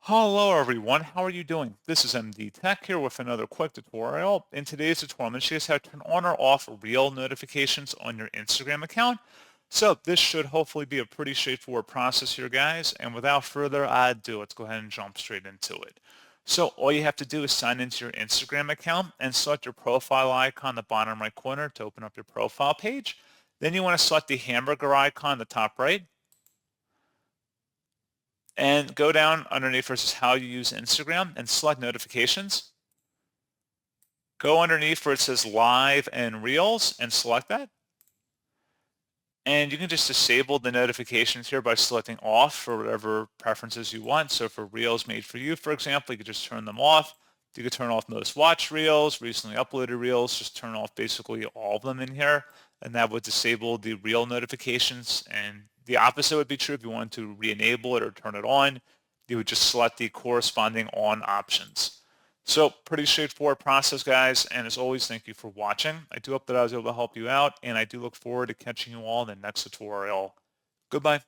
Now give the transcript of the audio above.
Hello everyone, how are you doing? This is MD Tech here with another quick tutorial. In today's tutorial, I'm going to show you how to turn on or off reel notifications on your Instagram account. So this should hopefully be a pretty straightforward process here, guys. And without further ado, let's go ahead and jump straight into it. So all you have to do is sign into your Instagram account and select your profile icon in the bottom right corner to open up your profile page. Then you want to select the hamburger icon in the top right and go down underneath versus how you use Instagram and select notifications. Go underneath where it says live and reels and select that. And you can just disable the notifications here by selecting off for whatever preferences you want. So for reels made for you, for example, you could just turn them off. You could turn off most watched reels, recently uploaded reels, just turn off basically all of them in here. And that would disable the reel notifications. And the opposite would be true if you wanted to re-enable it or turn it on. You would just select the corresponding on options. So pretty straightforward process, guys. And as always, thank you for watching. I do hope that I was able to help you out, and I do look forward to catching you all in the next tutorial. Goodbye.